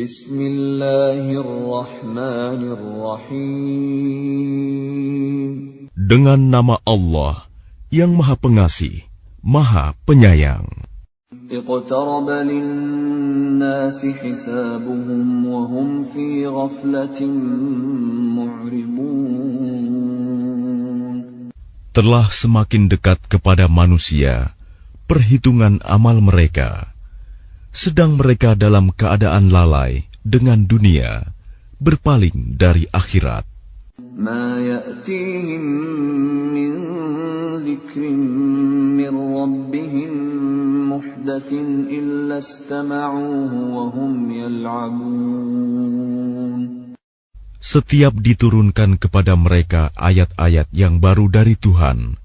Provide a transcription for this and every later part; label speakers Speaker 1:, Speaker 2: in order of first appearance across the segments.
Speaker 1: Bismillahirrahmanirrahim.
Speaker 2: Dengan nama Allah yang Maha Pengasih, Maha Penyayang.
Speaker 1: Iqtaraba lin-nasi hisabuhum wa hum fi ghaflatin mu'ribun.
Speaker 2: Telah semakin dekat kepada manusia perhitungan amal mereka, sedang mereka dalam keadaan lalai dengan dunia, berpaling dari akhirat.
Speaker 1: Ma ya'tihim min dzikrin min rabbihim muhdatsin illa istama'uhu wa hum yal'abun.
Speaker 2: Setiap diturunkan kepada mereka ayat-ayat yang baru dari Tuhan,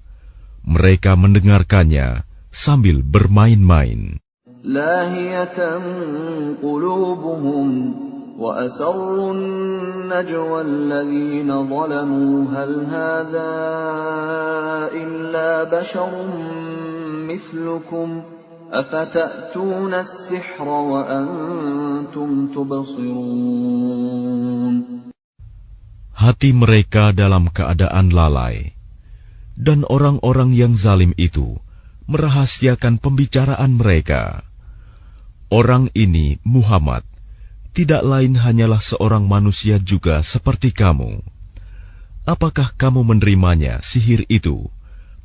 Speaker 2: mereka mendengarkannya sambil bermain-main.
Speaker 1: Lahiyatan qulubuhum wa asarrun najwa alladhina zalamu hal hadha illa basharun mithlukum afata'tuna as-sihra wa antum tubsirun.
Speaker 2: Hati mereka dalam keadaan lalai, dan orang-orang yang zalim itu merahasiakan pembicaraan mereka. Orang ini, Muhammad, tidak lain hanyalah seorang manusia juga seperti kamu. Apakah kamu menerimanya sihir itu,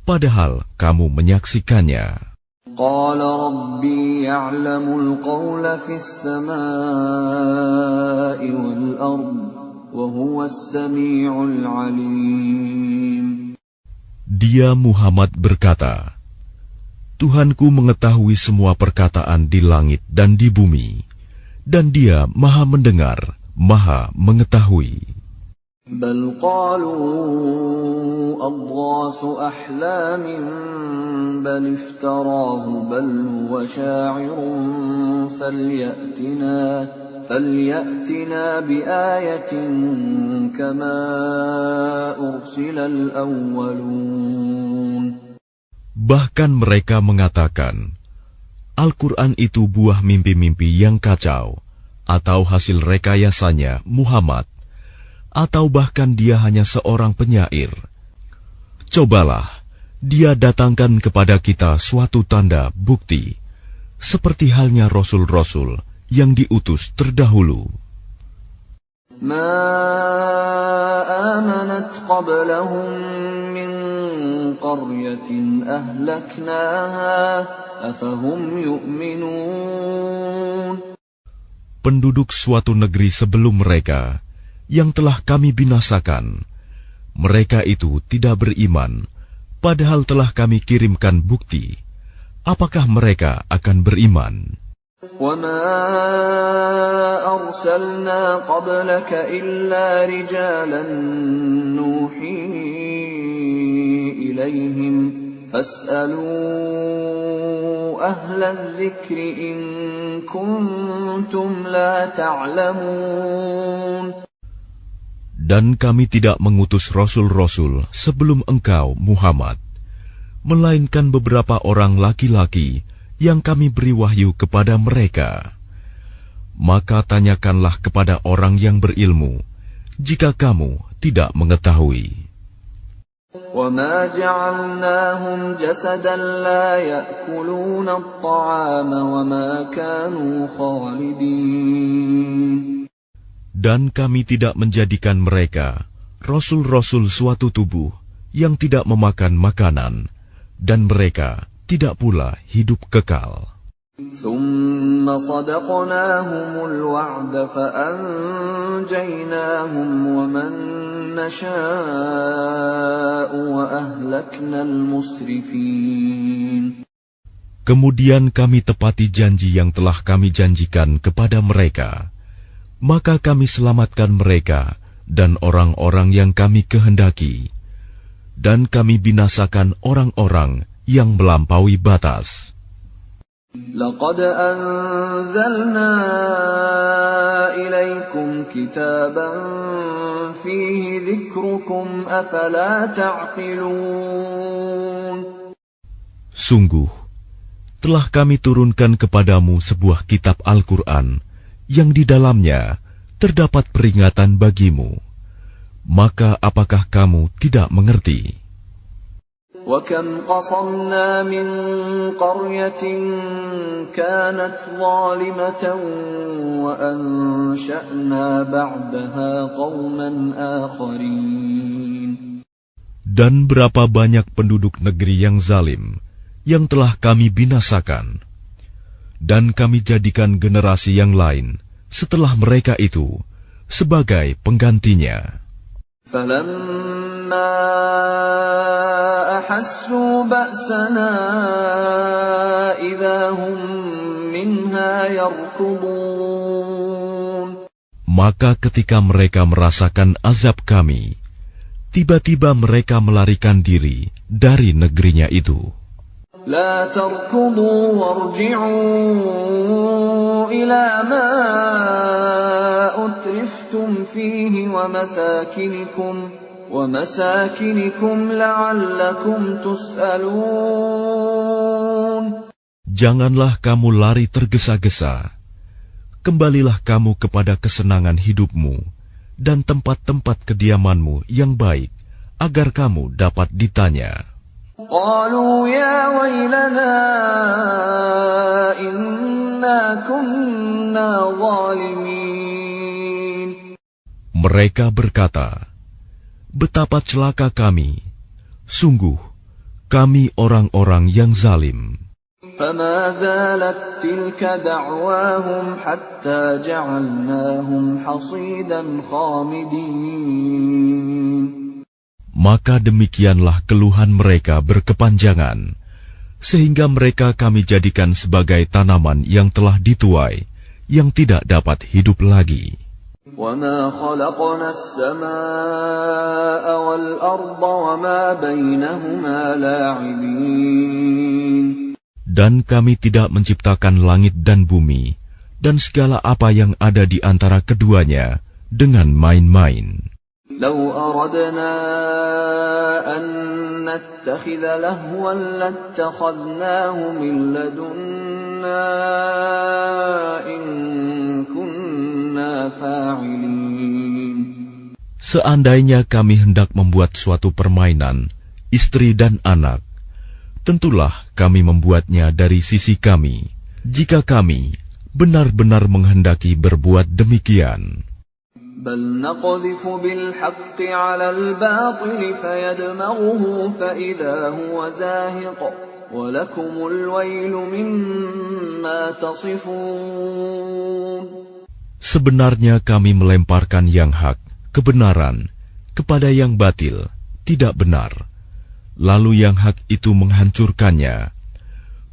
Speaker 2: padahal kamu menyaksikannya?
Speaker 1: Qala Rabbi ya'lamul qawla fis samaa'i wal ard.
Speaker 2: Dia Muhammad berkata, Tuhanku mengetahui semua perkataan di langit dan di bumi, dan Dia Maha mendengar, Maha mengetahui.
Speaker 1: Bal qalu adghasu ahlamin bal iftarahu bal huwa sya'irun فَلْيَأْتِنَا بِآيَةٍ كَمَا أُرْسِلَ الْأَوَّلُونَ.
Speaker 2: Bahkan mereka mengatakan, Al-Quran itu buah mimpi-mimpi yang kacau, atau hasil rekayasanya Muhammad, atau bahkan dia hanya seorang penyair. Cobalah, dia datangkan kepada kita suatu tanda bukti, seperti halnya Rasul-Rasul yang diutus terdahulu.
Speaker 1: Ma amanat qablahum min qaryatin ahlaknaha afahum yu'minun.
Speaker 2: Penduduk suatu negeri sebelum mereka yang telah kami binasakan, mereka itu tidak beriman, padahal telah kami kirimkan bukti. Apakah mereka akan beriman?
Speaker 1: وَمَا أَرْسَلْنَا قَبْلَكَ إِلَّا رِجَالًا نُوحِي إِلَيْهِمْ فَاسْأَلُوا أَهْلَ الذِّكْرِ إِن كُنتُمْ لَا تَعْلَمُونَ.
Speaker 2: Dan kami tidak mengutus rasul-rasul sebelum engkau, Muhammad, melainkan beberapa orang laki-laki yang kami beri wahyu kepada mereka. Maka tanyakanlah kepada orang yang berilmu, jika kamu tidak mengetahui.
Speaker 1: وَمَا جَعَلْنَاهُمْ جَسَدًا لَا يَأْكُلُونَ الطَّعَامَ وَمَا كَانُوا خَالِدِينَ.
Speaker 2: Dan kami tidak menjadikan mereka rasul-rasul suatu tubuh yang tidak memakan makanan, dan mereka tidak pula hidup kekal.
Speaker 1: ثُمَّ صَدَقْنَاهُمُ الْوَعْدَ فَأَنْجَيْنَاهُمْ وَمَنْ نَشَاءُ وَأَهْلَكْنَا الْمُسْرِفِينَ.
Speaker 2: Kemudian kami tepati janji yang telah kami janjikan kepada mereka, maka kami selamatkan mereka dan orang-orang yang kami kehendaki, dan kami binasakan orang-orang yang melampaui batas.
Speaker 1: لَقَدْ أَنزَلْنَا إِلَيْكُمْ كِتَابًا فِيهِ ذِكْرُكُمْ أَفَلَا تَعْقِلُونَ.
Speaker 2: Sungguh, telah kami turunkan kepadamu sebuah kitab Al-Quran yang di dalamnya terdapat peringatan bagimu. Maka apakah kamu tidak mengerti?
Speaker 1: وَكَمْ قَصَمْنَا مِنْ قَرْيَةٍ كَانَتْ ظَالِمَةً وَأَنْشَأْنَا بَعْدَهَا قَوْمًا آخَرِينَ.
Speaker 2: Dan berapa banyak penduduk negeri yang zalim yang telah kami binasakan, dan kami jadikan generasi yang lain setelah mereka itu sebagai penggantinya.
Speaker 1: فَلَمَّا أَحَسُّوا بَأْسَنَا إِذَا هُمْ مِنْهَا يَرْكُضُونَ.
Speaker 2: Maka ketika mereka merasakan azab kami, tiba-tiba mereka melarikan diri dari negerinya itu.
Speaker 1: لا تركضوا وارجعوا إلى ما أترفتم فيه ومساكنكم لعلكم تسألون.
Speaker 2: Janganlah kamu lari tergesa-gesa. Kembalilah kamu kepada kesenangan hidupmu dan tempat-tempat kediamanmu yang baik, agar kamu dapat ditanya.
Speaker 1: قالوا يا ويلنا إنا كنا ظالمين.
Speaker 2: Mereka berkata, betapa celaka kami, sungguh kami orang-orang yang zalim.
Speaker 1: فما زالت تلك دعواهم حتى جعلناهم حصيدا خامدين.
Speaker 2: Maka demikianlah keluhan mereka berkepanjangan, sehingga mereka kami jadikan sebagai tanaman yang telah dituai, yang tidak dapat hidup lagi.
Speaker 1: وَمَا خَلَقْنَا السَّمَاءَ وَالْأَرْضَ وَمَا بَيْنَهُمَا لَاعِبِينَ.
Speaker 2: Dan kami tidak menciptakan langit dan bumi, dan segala apa yang ada di antara keduanya, dengan main-main.
Speaker 1: لو أردنا أن نتخذ لهوا لاتخذناه من لدنا إن كنا فاعلين.
Speaker 2: Seandainya kami hendak membuat suatu permainan, istri dan anak, tentulah kami membuatnya dari sisi kami, jika kami benar-benar menghendaki berbuat demikian.
Speaker 1: بل نقذف بالحق على الباطل فيدمغه فإذا هو زاهق ولكم الويل مما تصفون.
Speaker 2: Sebenarnya kami melemparkan yang hak, kebenaran, kepada yang batil, tidak benar. Lalu yang hak itu menghancurkannya.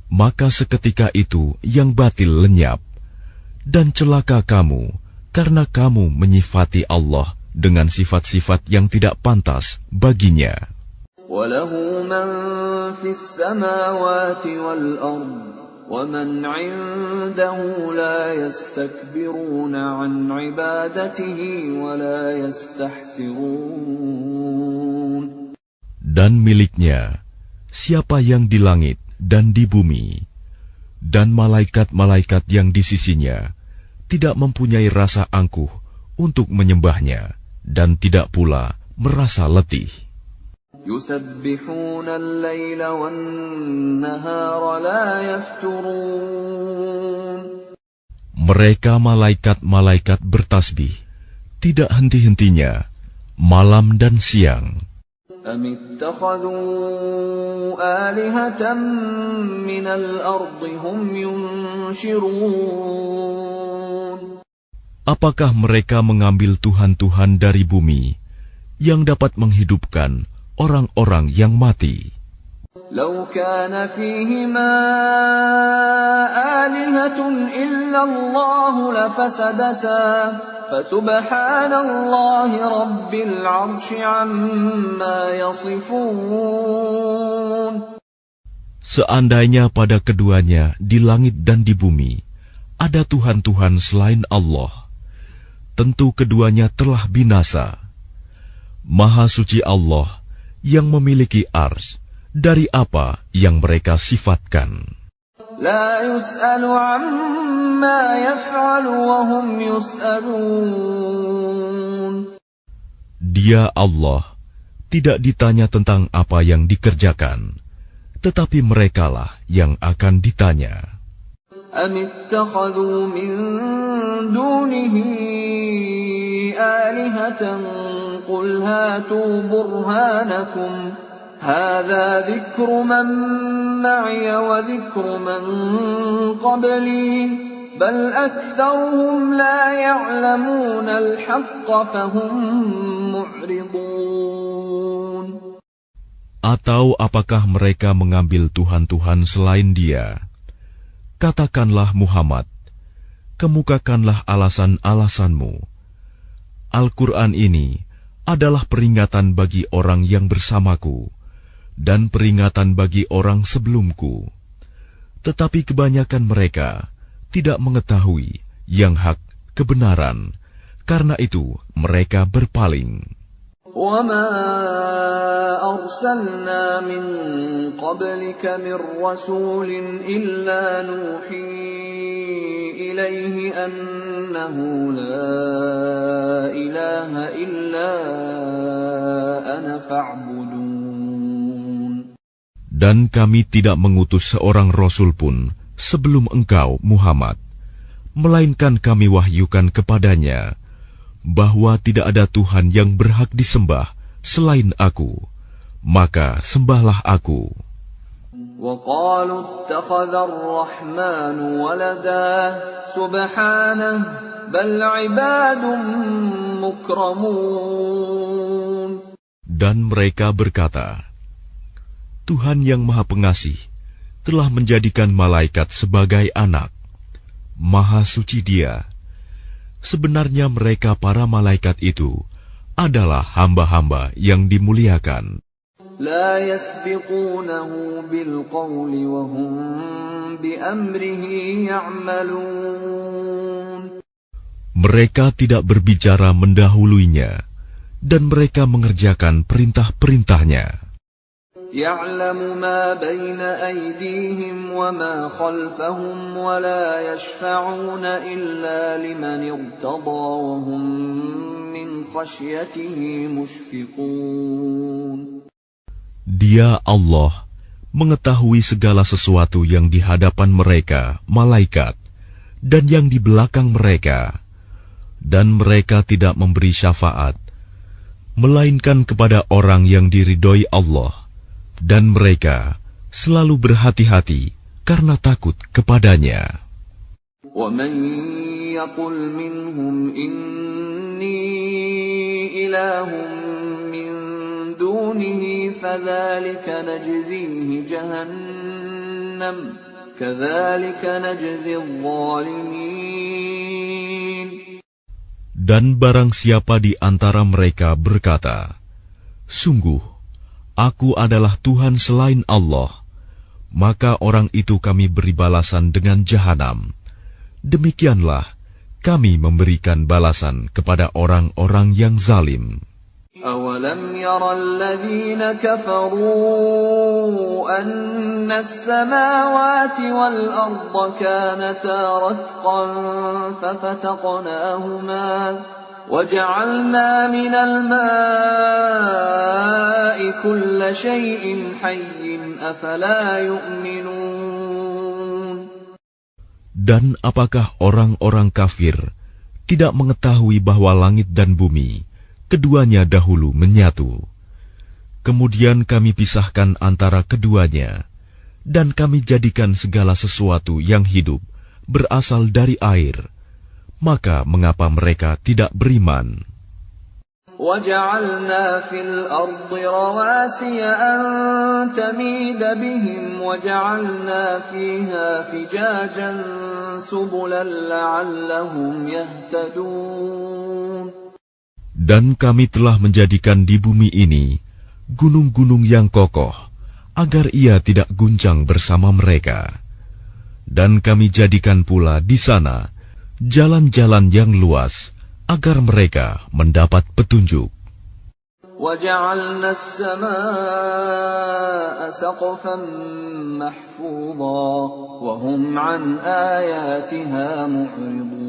Speaker 2: Maka seketika itu yang batil lenyap. Dan celaka kamu, karena kamu menyifati Allah dengan sifat-sifat yang tidak pantas baginya.
Speaker 1: وَلَهُ مَنْ فِي السَّمَاوَاتِ وَالْأَرْضِ وَمَنْ عِنْدَهُ لَا يَسْتَكْبِرُونَ عَنْ عِبَادَتِهِ وَلَا يَسْتَحْسِرُونَ.
Speaker 2: Dan miliknya siapa yang di langit dan di bumi, dan malaikat-malaikat yang di sisinya tidak mempunyai rasa angkuh untuk menyembahnya, dan tidak pula merasa letih.
Speaker 1: يُسَبِّحُونَ اللَّيْلَ وَالنَّهَارَ لَا يَفْتُرُونَ.
Speaker 2: Mereka malaikat-malaikat bertasbih, tidak henti-hentinya, malam dan siang.
Speaker 1: أَمِ اتَّخَذُوا آلِهَةً مِّنَ الْأَرْضِ هُمْ يُنْشِرُونَ.
Speaker 2: Apakah mereka mengambil tuhan-tuhan dari bumi yang dapat menghidupkan orang-orang yang mati?
Speaker 1: لو كان فيهما آلهة إلا الله لفسدتا فسبحان الله رب العرش عما يصفون.
Speaker 2: Seandainya pada keduanya di langit dan di bumi ada Tuhan-Tuhan selain Allah, tentu keduanya telah binasa. Maha suci Allah yang memiliki arsy dari apa yang mereka sifatkan.
Speaker 1: لا يسأل عما يفعل وهم يسألون.
Speaker 2: Dia Allah tidak ditanya tentang apa yang dikerjakan, tetapi merekalah yang akan ditanya.
Speaker 1: أم اتخذوا من دونه آلهة قل هاتوا برهانكم هذا ذكر من معي وذكر من قبلي بل أكثرهم لا يعلمون الحق فهم معرضون.
Speaker 2: Atau apakah mereka mengambil Tuhan-Tuhan selain Dia? Katakanlah Muhammad, kemukakanlah alasan-alasanmu. Al-Quran ini adalah peringatan bagi orang yang bersamaku dan peringatan bagi orang sebelumku. Tetapi kebanyakan mereka tidak mengetahui yang hak kebenaran, karena itu mereka berpaling.
Speaker 1: وَمَا أَرْسَلْنَا مِن قَبْلِكَ مِن رَّسُولٍ إِلَّا نُوحِي إِلَيْهِ أَنَّهُ لَا إِلَٰهَ إِلَّا أَنَا فَاعْبُدُونِ.
Speaker 2: Dan kami tidak mengutus seorang rasul pun sebelum engkau, Muhammad, melainkan kami wahyukan kepadanya bahwa tidak ada Tuhan yang berhak disembah selain Aku, maka sembahlah Aku.
Speaker 1: وَقَالُوا اتَّخَذَ الرَّحْمَنُ وَلَدًا سُبْحَانَهُ بَلْ عِبَادٌ مُكْرَمُونَ.
Speaker 2: Dan mereka berkata, Tuhan yang Maha Pengasih telah menjadikan malaikat sebagai anak. Maha suci Dia. Sebenarnya mereka para malaikat itu adalah hamba-hamba yang dimuliakan.
Speaker 1: لا يسبقونه بالقول وهم بأمره يعملون.
Speaker 2: Mereka tidak berbicara mendahuluinya, dan mereka mengerjakan perintah-perintahnya.
Speaker 1: يعلم ما بين أيديهم وما خلفهم ولا يشفعون إلا لمن ارتضى وهم من خشيته مشفقون.
Speaker 2: Dia Allah mengetahui segala sesuatu yang di hadapan mereka, malaikat, dan yang di belakang mereka, dan mereka tidak memberi syafaat, melainkan kepada orang yang diridhoi Allah. Dan mereka selalu berhati-hati karena takut kepadanya.
Speaker 1: وَمَنْ يَقُلْ مِنْهُمْ إِنِّي إِلَٰهٌ مِّن دُونِهِ فَذَلِكَ نَجْزِيهِ جَهَنَّمَ كَذَلِكَ نَجْزِي الظَّالِمِينَ.
Speaker 2: Dan barang siapa di antara mereka berkata, Sungguh, Aku adalah Tuhan selain Allah, maka orang itu kami beri balasan dengan jahanam. Demikianlah kami memberikan balasan kepada orang-orang yang zalim.
Speaker 1: أَوَلَمْ يَرَ الَّذِينَ كَفَرُوا أَنَّ السَّمَاوَاتِ وَالْأَرْضَ كَانَتَا رَتْقًا فَفَتَقْنَاهُمَا وَجَعَلْنَا مِنَ الْمَاءِ كُلَّ شَيْءٍ حَيٍّ أَفَلَا يُؤْمِنُونَ.
Speaker 2: Dan apakah orang-orang kafir tidak mengetahui bahwa langit dan bumi keduanya dahulu menyatu? Kemudian kami pisahkan antara keduanya, dan kami jadikan segala sesuatu yang hidup berasal dari air. Maka mengapa mereka tidak beriman?
Speaker 1: وَجَعَلْنَا فِي الْأَرْضِ رَوَاسِيَ أَن تَمِيدَ بِهِمْ وَجَعَلْنَا فِيهَا فِجَاجًا سُبُلًا لَعَلَّهُمْ يَهْتَدُونَ.
Speaker 2: Dan kami telah menjadikan di bumi ini gunung-gunung yang kokoh, agar ia tidak guncang bersama mereka. Dan kami jadikan pula di sana jalan-jalan yang luas, agar mereka mendapat petunjuk.
Speaker 1: وَجَعَلْنَا السَّمَاءَ سَقْفًا مَحْفُوظًا وَهُمْ عَنْ آيَاتِهَا مُعْرِضُونَ.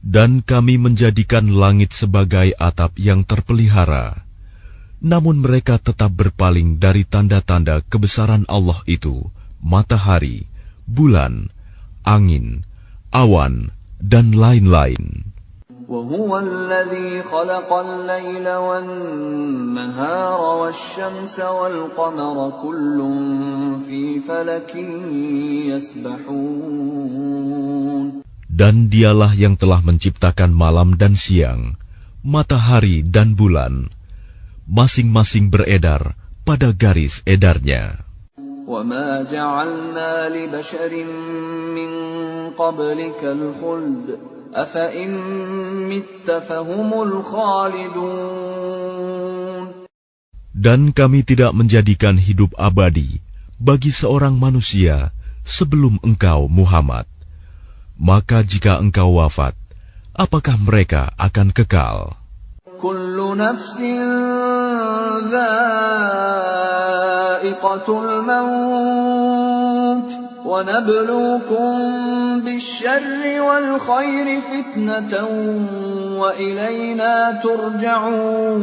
Speaker 2: Dan kami menjadikan langit sebagai atap yang terpelihara, namun mereka tetap berpaling dari tanda-tanda kebesaran Allah itu, matahari, bulan, angin, awan, dan lain-lain.
Speaker 1: وَهُوَ الَّذِي خَلَقَ اللَّيْلَ وَالنَّهَارَ وَالشَّمْسَ وَالْقَمَرَ كُلٌّ فِي فَلَكٍ يَسْبَحُونَ.
Speaker 2: Dan dialah yang telah menciptakan malam dan siang, matahari dan bulan, masing-masing beredar pada garis edarnya.
Speaker 1: وَمَا جَعَلْنَا لِبَشَرٍ مِّن قَبْلِكَ الْخُلْدَ أَفَإِن مِّتَّ فَهُمُ الْخَالِدُونَ.
Speaker 2: Dan kami tidak menjadikan hidup abadi bagi seorang manusia sebelum engkau, Muhammad. Maka jika engkau wafat, apakah mereka akan kekal?
Speaker 1: Kullu nafsin dha'iqatul maut wa nabluukum bisyarri wal khairi fitnatan wa ilayna turja'un.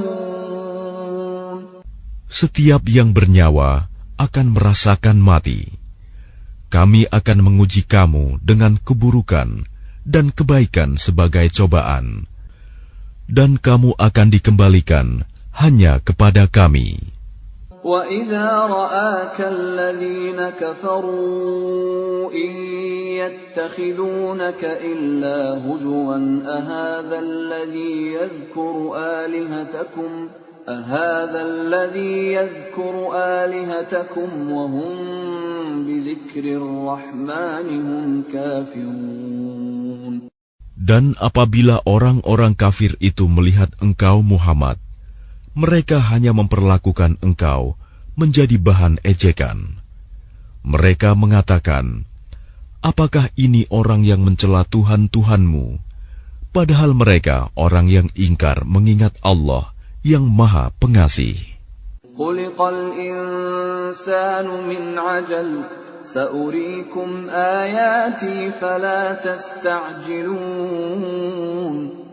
Speaker 2: Setiap yang bernyawa akan merasakan mati. Kami akan menguji kamu dengan keburukan dan kebaikan sebagai cobaan. Dan kamu akan dikembalikan hanya kepada kami.
Speaker 1: وَإِذَا رَآكَ الَّذِينَ كَفَرُوا إِن يَتَّخِذُونَكَ إِلَّا هُزُوًا أَهَذَا الَّذِي يَذْكُرُ آلِهَتَكُمْ وَهُمْ بِذِكْرِ الرَّحْمَنِ هُمْ كَافِرُونَ.
Speaker 2: Dan apabila orang-orang kafir itu melihat engkau, Muhammad, mereka hanya memperlakukan engkau menjadi bahan ejekan. Mereka mengatakan, apakah ini orang yang mencela Tuhan-Tuhanmu? Padahal mereka orang yang ingkar mengingat Allah yang Maha Pengasih.
Speaker 1: Khuliqal insanu min ajal, sa'uriikum ayati fala tasta'jilun.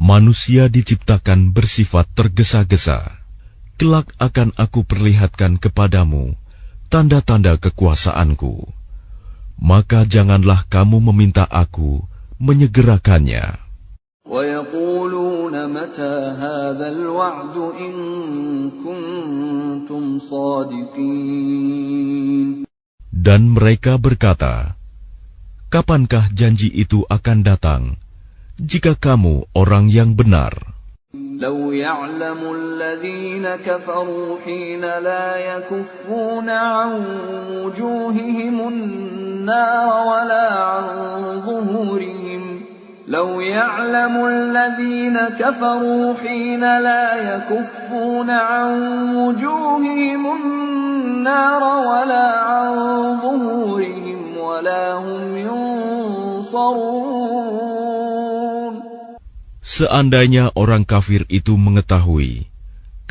Speaker 2: Manusia diciptakan bersifat tergesa-gesa. Kelak akan aku perlihatkan kepadamu tanda-tanda kekuasaanku. Maka janganlah kamu meminta aku menyegerakannya.
Speaker 1: وَيَقُولُونَ مَتَى هَذَا الْوَعْدُ إِن كُنتُمْ صَادِقِينَ.
Speaker 2: Dan mereka berkata, kapankah janji itu akan datang, jika kamu orang yang benar?
Speaker 1: لَوْ يَعْلَمُ الَّذِينَ كَفَرُوا حِينَ لَا يَكُفُّونَ عَنْ وُجُوهِهِمُ النَّارَ وَلَا عَنْ ظُهُورِهِمْ لَوْ يَعْلَمُ الَّذِينَ كَفَرُوا حِينَ لَا يَكُفُّونَ عَنْ وُجُوهِهِمُ النَّارَ وَلَا عَنْ ظُهُورِهِمْ وَلَا هُمْ يُنصَرُونَ.
Speaker 2: Seandainya orang kafir itu mengetahui,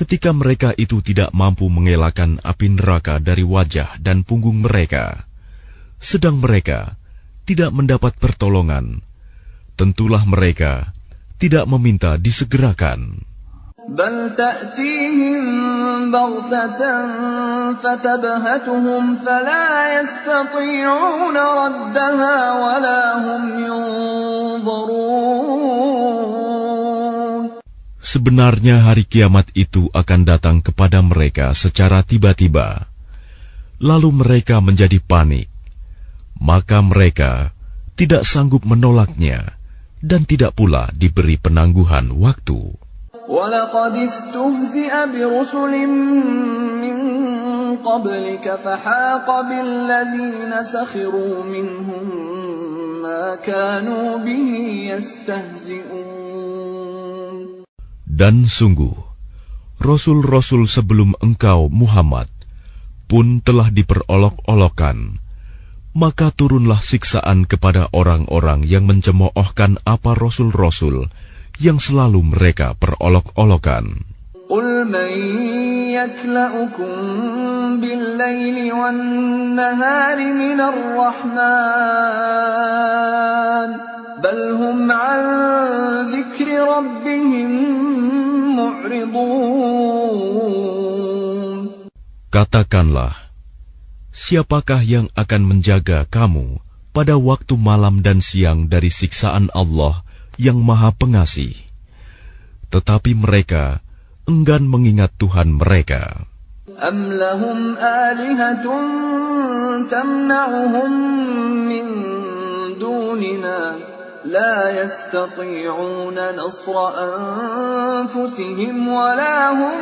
Speaker 2: ketika mereka itu tidak mampu mengelakkan api neraka dari wajah dan punggung mereka, sedang mereka tidak mendapat pertolongan, tentulah mereka tidak meminta disegerakan.
Speaker 1: Bal ta'tihim baghtatan fatabhatuhum fala yastati'una raddaha wala hum yunzarun.
Speaker 2: Sebenarnya hari kiamat itu akan datang kepada mereka secara tiba-tiba. Lalu mereka menjadi panik. Maka mereka tidak sanggup menolaknya dan tidak pula diberi penangguhan waktu.
Speaker 1: وَلَقَدِ اسْتُهْزِئَ بِرُسُلٍ مِّن قَبْلِكَ فَحَاقَ بِالَّذِينَ سَخِرُوا مِنْهُم مَّا كَانُوا بِهِ يَسْتَهْزِئُونَ.
Speaker 2: Dan sungguh, Rasul-Rasul sebelum engkau, Muhammad, pun telah diperolok-olokkan. Maka turunlah siksaan kepada orang-orang yang mencemoohkan apa Rasul-Rasul yang selalu mereka perolok-olokan.
Speaker 1: قُلْ مَنْ يَكْلَؤُكُمْ بِاللَّيْلِ وَالنَّهَارِ مِنَ الرَّحْمَنِ بَلْ هُمْ عَنْ ذِكْرِ رَبِّهِمْ مُعْرِضُونَ.
Speaker 2: Katakanlah, siapakah yang akan menjaga kamu pada waktu malam dan siang dari siksaan Allah yang Maha Pengasih? Tetapi mereka enggan mengingat Tuhan mereka.
Speaker 1: أَمْ لَهُمْ آلِهَةٌ تَمْنَعُهُمْ مِنْ دُونِنَا لَا يَسْتَطِيعُونَ نَصْرَ أَنفُسِهِمْ وَلَا هُمْ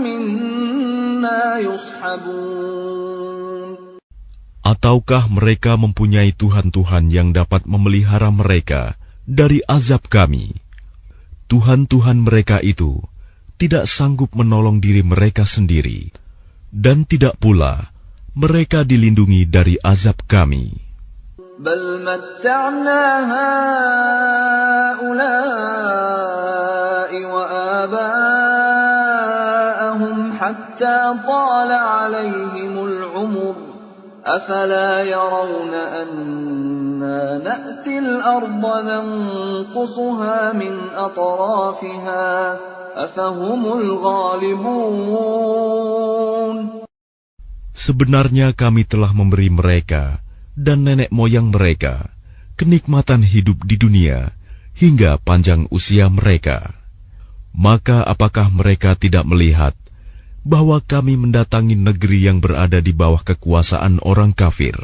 Speaker 1: مِنَّا يُصْحَبُونَ.
Speaker 2: Ataukah mereka mempunyai Tuhan-Tuhan yang dapat memelihara mereka dari azab kami? Tuhan-Tuhan mereka itu tidak sanggup menolong diri mereka sendiri, dan tidak pula mereka dilindungi dari azab kami.
Speaker 1: بَلْ مَتَّعْنَا هَؤُلَاءِ وَآبَاءَهُمْ حَتَّى طَالَ عَلَيْهِمُ الْعُمُرُ أَفَلَا يَرَوْنَ أَنَّا نَأْتِي الْأَرْضَ نَنقُصُهَا مِنْ أَطْرَافِهَا أَفَهُمُ الْغَالِبُونَ.
Speaker 2: Sebenarnya kami telah memberi mereka dan nenek moyang mereka kenikmatan hidup di dunia hingga panjang usia mereka. Maka apakah mereka tidak melihat bahwa kami mendatangi negeri yang berada di bawah kekuasaan orang kafir,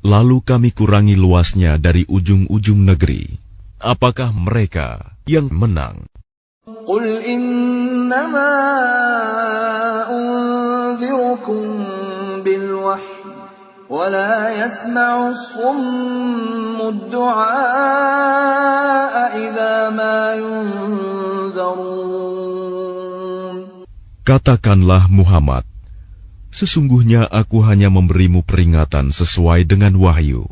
Speaker 2: lalu kami kurangi luasnya dari ujung-ujung negeri? Apakah mereka yang menang?
Speaker 1: قُلْ إِنَّمَا أُنذِرُكُم بِالْوَحْيِ وَلَا يَسْمَعُ الصُّمُّ الدُّعَاءَ إِذَا مَا يُنذَرُونَ.
Speaker 2: Katakanlah Muhammad, sesungguhnya aku hanya memberimu peringatan sesuai dengan wahyu.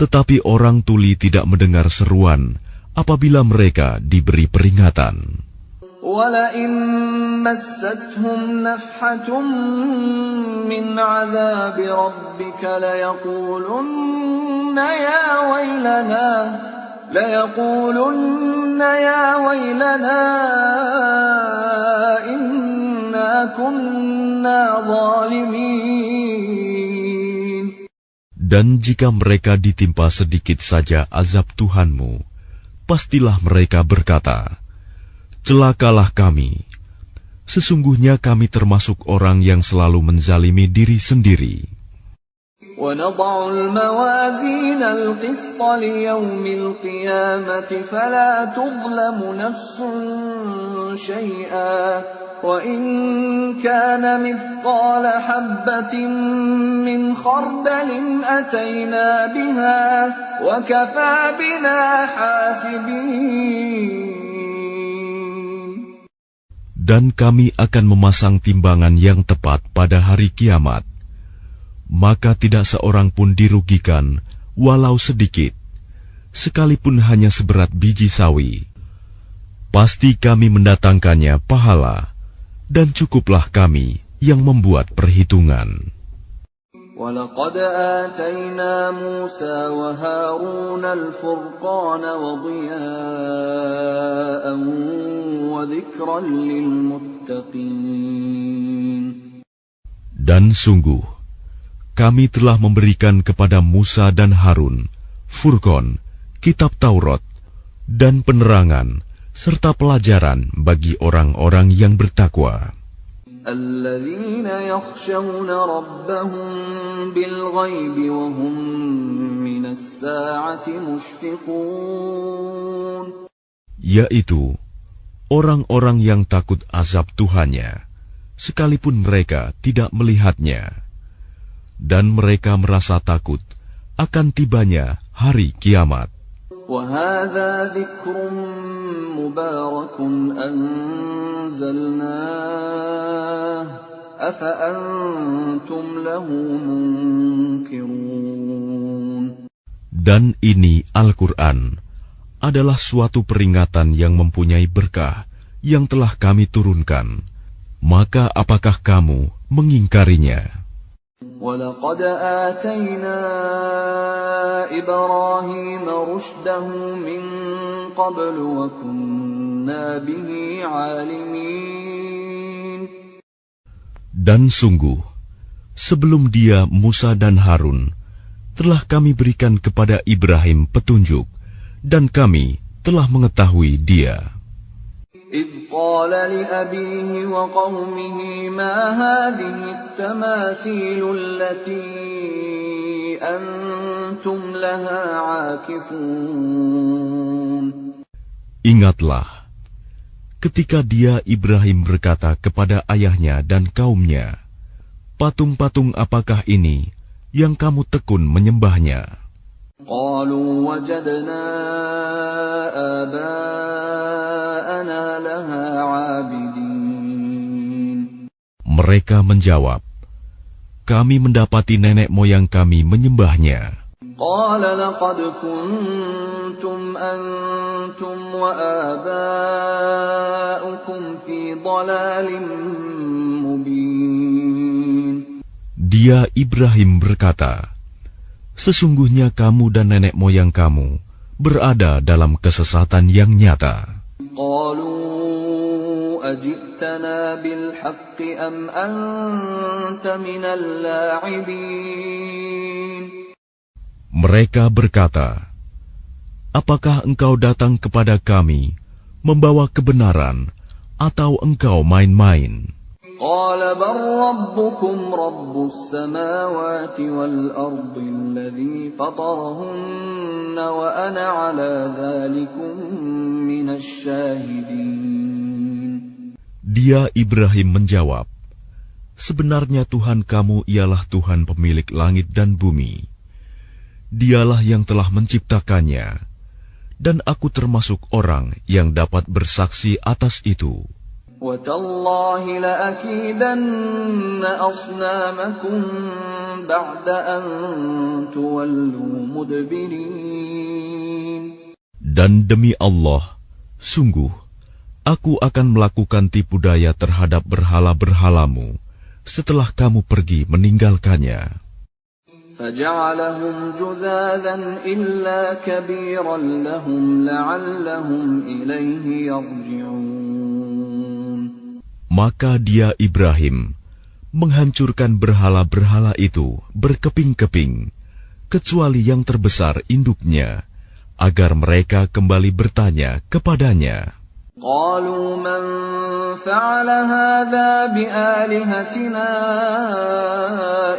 Speaker 2: Tetapi orang tuli tidak mendengar seruan apabila mereka diberi peringatan.
Speaker 1: وَلَئِن مَّسَّتْهُمْ نَفْحَةٌ مِّنْ عَذَابِ رَبِّكَ لَيَقُولُنَّ يَا وَيْلَنَا إِنَّا كُنَّا ظَالِمِينَ.
Speaker 2: Dan jika mereka ditimpa sedikit saja azab Tuhanmu, pastilah mereka berkata, celakalah kami. Sesungguhnya kami termasuk orang yang selalu menzalimi diri sendiri.
Speaker 1: وَنَضَعُ الْمَوَازِينَ الْقِسْطَ لِيَوْمِ الْقِيَامَةِ فَلَا تُظْلَمُ نَفْسٌ شَيْئًا وَإِنْ كَانَ مِثْقَالَ حَبَّةٍ مِّنْ خَرْدَلٍ أَتَيْنَا بِهَا وَكَفَى بِنَا حَاسِبِينَ.
Speaker 2: Dan kami akan memasang timbangan yang tepat pada hari kiamat. Maka tidak seorang pun dirugikan, walau sedikit, sekalipun hanya seberat biji sawi. Pasti kami mendatangkannya pahala, dan cukuplah kami yang membuat perhitungan.
Speaker 1: وَلَقَدْ آتَيْنَا مُوسَى وَهَارُونَ الْفُرْقَانَ وَضِيَاءً وَذِكْرًا لِلْمُتَّقِينَ.
Speaker 2: Dan sungguh, kami telah memberikan kepada Musa dan Harun Furqan, kitab Taurat, dan penerangan, serta pelajaran bagi orang-orang yang bertakwa.
Speaker 1: الَّذِينَ يَخْشَوْنَ رَبَّهُم بِالْغَيْبِ وَهُم مِّنَ السَّاعَةِ مُشْفِقُونَ. Yaitu
Speaker 2: orang-orang yang takut azab Tuhannya, sekalipun mereka tidak melihatnya, dan mereka merasa takut akan tibanya hari kiamat.
Speaker 1: وَهَذَا ذِكْرٌ مُبَارَكٌ أَنزَلْنَاهُ أَفَأَنْتُمْ لَهُ مُنْكِرُونَ.
Speaker 2: Dan ini Al-Quran adalah suatu peringatan yang mempunyai berkah yang telah kami turunkan, maka apakah kamu mengingkarinya?
Speaker 1: وَلَقَدْ آتَيْنَا إِبْرَاهِيمَ رُشْدَهُ مِنْ قَبْلُ وَكُنَّا بِهِ عَالِمِينَ.
Speaker 2: Dan sungguh, sebelum dia Musa dan Harun, telah kami berikan kepada Ibrahim petunjuk, dan kami telah mengetahui dia.
Speaker 1: إِذْ قَالَ لِأَبِيهِ وَقَوْمِهِ مَا هَٰذِهِ التَّمَاثِيلُ الَّتِي أَنتُمْ لَهَا عَاكِفُونَ.
Speaker 2: Ingatlah, ketika dia Ibrahim berkata kepada ayahnya dan kaumnya, patung-patung apakah ini yang kamu tekun menyembahnya?
Speaker 1: قَالُوا وَجَدْنَا آبَاءَنَا لَهَا عَابِدِينَ.
Speaker 2: Mereka menjawab, kami mendapati nenek moyang kami menyembahnya.
Speaker 1: قَالَ لَقَدْ كُنْتُمْ أَنْتُمْ وَآبَاؤُكُمْ فِي ضَلَالٍ مُبِينٍ.
Speaker 2: Dia Ibrahim berkata, sesungguhnya kamu dan nenek moyang kamu berada dalam kesesatan yang nyata.
Speaker 1: قَالُوا أَجِئْتَنَا بِالْحَقِّ أَمْ أَنْتَ مِنَ اللَّاعِبِينَ.
Speaker 2: Mereka berkata, apakah engkau datang kepada kami membawa kebenaran atau engkau main-main?
Speaker 1: قَالَ بَلْ رَبُّكُمْ رَبُّ السَّمَاوَاتِ وَالْأَرْضِ الَّذِي فَطَرَهُنَّ وَأَنَا عَلَى ذَلِكُمْ مِنَ الشَّاهِدِينَ.
Speaker 2: Dia Ibrahim menjawab, sebenarnya Tuhan kamu ialah Tuhan pemilik langit dan bumi. Dialah yang telah menciptakannya, dan aku termasuk orang yang dapat bersaksi atas itu.
Speaker 1: وَتَاللَّهِ لَأَكِيدَنَّ أَصْنَامَكُمْ بَعْدَ أَن تُوَلُّوا مُدْبِرِينَ. Dan
Speaker 2: demi Allah, sungguh, aku akan melakukan tipu daya terhadap berhala-berhalamu setelah kamu pergi meninggalkannya.
Speaker 1: فَجَعَلَهُمْ جُذَاذًا إِلَّا كَبِيرًا لَهُمْ لَعَلَّهُمْ إِلَيْهِ يَرْجِعُونَ.
Speaker 2: Maka dia Ibrahim menghancurkan berhala-berhala itu berkeping-keping, kecuali yang terbesar induknya, agar mereka kembali bertanya kepadanya.
Speaker 1: قَالُوا مَنْ فَعَلَ هَذَا بِآلِهَتِنَا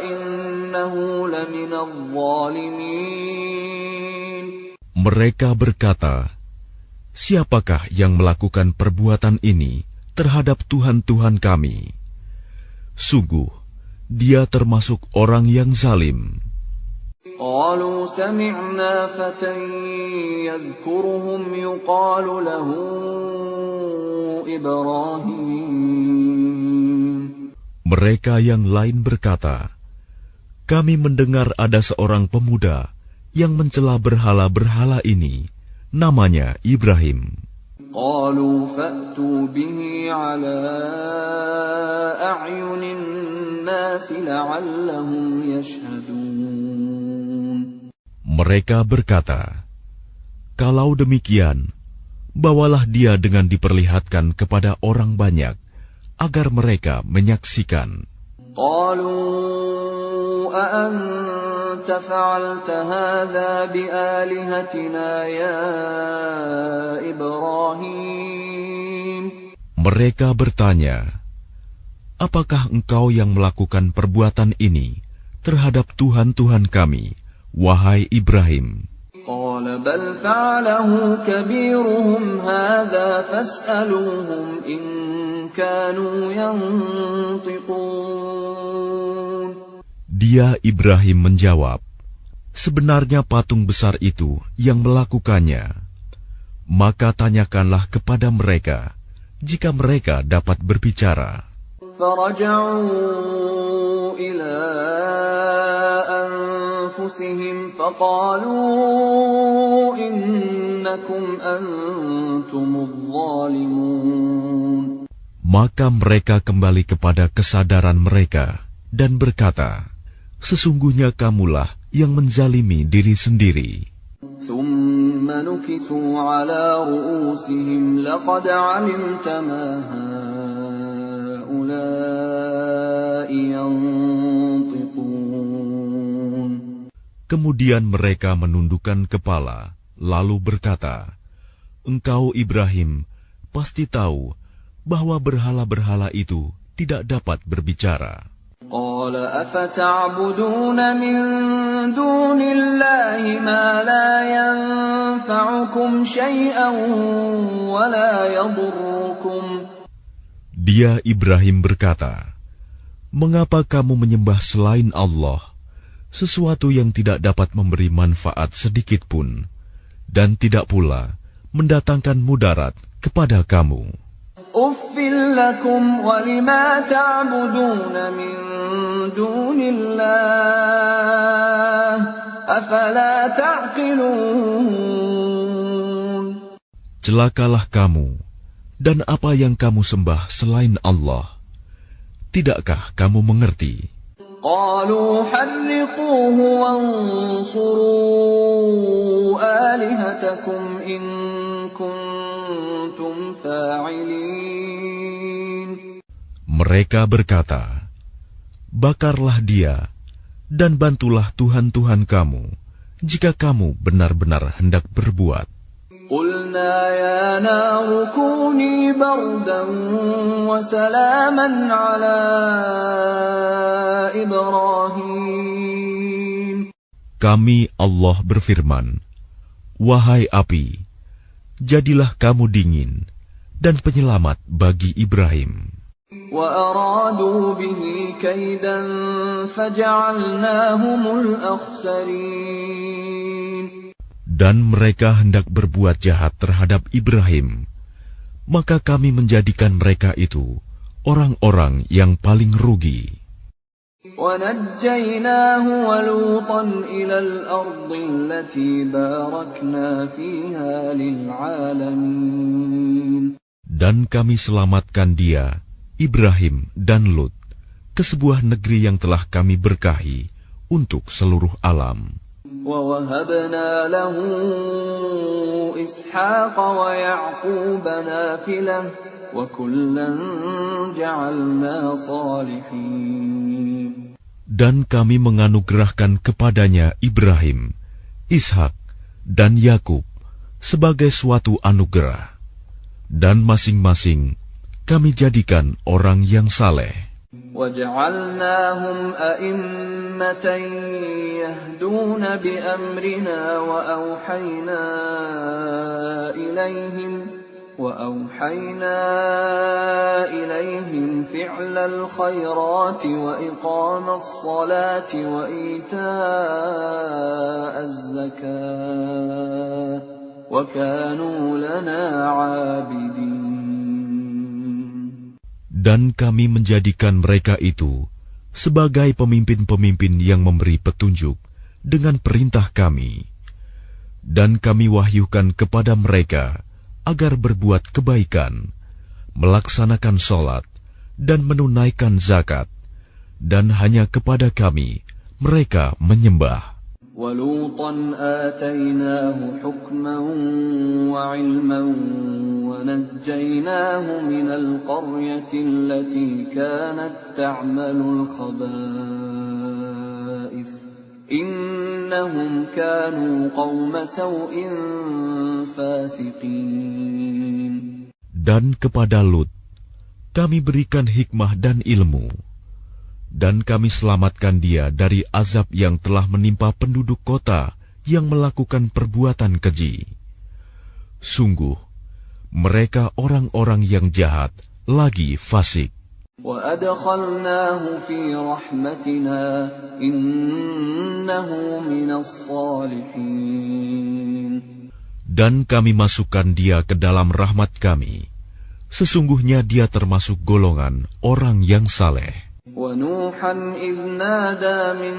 Speaker 1: إِنَّهُ لَمِنَ الظَّالِمِينَ. Mereka
Speaker 2: berkata, siapakah yang melakukan perbuatan ini terhadap Tuhan-Tuhan kami? Sungguh, dia termasuk orang yang zalim.
Speaker 1: قَالُوا سَمِعْنَا فَتًى يَذْكُرُهُمْ يُقَالُ لَهُ إِبْرَاهِيمُ.
Speaker 2: Mereka yang lain berkata, kami mendengar ada seorang pemuda yang mencela berhala-berhala ini, namanya Ibrahim.
Speaker 1: قَالُوا فَأْتُوا بِهِ عَلَىٰ أَعْيُنِ النَّاسِ لَعَلَّهُمْ يَشْهَدُونَ.
Speaker 2: Mereka berkata, kalau demikian, bawalah dia dengan diperlihatkan kepada orang banyak, agar mereka menyaksikan.
Speaker 1: قَالُوا أَأَنْتَ فَعَلْتَ هَذَا بِآلِهَتِنَا يَا إِبْرَاهِيمُ.
Speaker 2: Mereka bertanya, apakah engkau yang melakukan perbuatan ini terhadap Tuhan-Tuhan kami, wahai Ibrahim?
Speaker 1: قَالَ بَلْ فَعَلَهُ كَبِيرُهُمْ هَذَا فَاسْأَلُوهُمْ إِن كَانُوا يَنطِقُونَ.
Speaker 2: Dia Ibrahim menjawab, sebenarnya patung besar itu yang melakukannya. Maka tanyakanlah kepada mereka, jika mereka dapat berbicara.
Speaker 1: فَرَجَعُوا إِلَىٰ أَنفُسِهِمْ فَقَالُوا إِنَّكُمْ أَنْتُمُ الظَّالِمُونَ.
Speaker 2: Maka mereka kembali kepada kesadaran mereka dan berkata, sesungguhnya kamulah yang menzalimi diri sendiri.
Speaker 1: ثم نكسوا على رؤوسهم لقد علمت ما هؤلاء ينطقون.
Speaker 2: Kemudian mereka menundukkan kepala, lalu berkata, engkau Ibrahim pasti tahu bahwa berhala-berhala itu tidak dapat berbicara.
Speaker 1: قال أفتعبدون من دون الله ما لا ينفعكم شيئا ولا يضركم.
Speaker 2: Dia Ibrahim berkata, mengapa kamu menyembah selain Allah sesuatu yang tidak dapat memberi manfaat sedikit pun dan tidak pula mendatangkan mudarat kepada kamu?
Speaker 1: أُفٍّ لَكُمْ وَلِمَا تَعْبُدُونَ مِن دُونِ اللَّهِ أَفَلَا تَعْقِلُونَ.
Speaker 2: Celakalah kamu dan apa yang kamu sembah selain Allah. Tidakkah kamu mengerti?
Speaker 1: قَالُوا حَرِّقُوهُ وَانصُرُوا آلِهَتَكُمْ إِن كُنتُمْ فَاعِلِينَ.
Speaker 2: Mereka berkata, bakarlah dia dan bantulah Tuhan-Tuhan kamu jika kamu benar-benar hendak berbuat.
Speaker 1: قُلْنَا يَا نَارُ كُونِي بَرْدًا وَسَلَامًا عَلَى إِبْرَاهِيمَ.
Speaker 2: Kami Allah berfirman, wahai api, jadilah kamu dingin dan penyelamat bagi Ibrahim.
Speaker 1: وَأَرَادُوا بِهِ كَيْدًا فَجَعَلْنَاهُمُ الْأَخْسَرِينَ.
Speaker 2: Dan mereka hendak berbuat jahat terhadap Ibrahim, maka kami menjadikan mereka itu orang-orang yang paling rugi.
Speaker 1: وَنَجَّيْنَاهُ وَلُوطًا إِلَى الْأَرْضِ الَّتِي بَارَكْنَا فِيهَا لِلْعَالَمِينَ.
Speaker 2: Dan kami selamatkan dia, Ibrahim dan Lut, ke sebuah negeri yang telah kami berkahi untuk seluruh alam.
Speaker 1: وَوَهَبْنَا لَهُ إِسْحَاقَ وَيَعْقُوبَ نَافِلَةً وَكُلًّا جَعَلْنَا صَالِحِينَ.
Speaker 2: Dan kami menganugerahkan kepadanya Ibrahim, Ishak, dan Yakub sebagai suatu anugerah, dan masing-masing kami jadikan orang yang saleh.
Speaker 1: وَجَعَلْنَاهُمْ أَئِمَّةً يَهْدُونَ بِأَمْرِنَا وَأَوْحَيْنَا إِلَيْهِمْ فِعْلَ الْخَيْرَاتِ وَإِقَامَ الصَّلَاةِ وَإِيتَاءَ الزَّكَاةِ وَكَانُوا لَنَا عَابِدِينَ.
Speaker 2: Dan kami menjadikan mereka itu sebagai pemimpin-pemimpin yang memberi petunjuk dengan perintah kami. Dan kami wahyukan kepada mereka agar berbuat kebaikan, melaksanakan sholat, dan menunaikan zakat. Dan hanya kepada kami mereka menyembah.
Speaker 1: وَلُوطًا آتَيْنَاهُ حُكْمًا وَعِلْمًا وَنَجَّيْنَاهُ مِنَ الْقَرْيَةِ الَّتِي كَانَتْ تَعْمَلُ الْخَبَائِثَ إِنَّهُمْ كَانُوا قَوْمَ سَوْءٍ فَاسِقِينَ.
Speaker 2: Dan kepada Lut kami berikan hikmah dan ilmu, dan kami selamatkan dia dari azab yang telah menimpa penduduk kota yang melakukan perbuatan keji. Sungguh, mereka orang-orang yang jahat lagi fasik.
Speaker 1: وَأَدْخَلْنَاهُ فِي رَحْمَتِنَا إِنَّهُ مِنَ الصَّالِحِينَ.
Speaker 2: Dan kami masukkan dia ke dalam rahmat kami. Sesungguhnya dia termasuk golongan orang yang saleh.
Speaker 1: وَنُوحًا إِذْ نَادَى مِن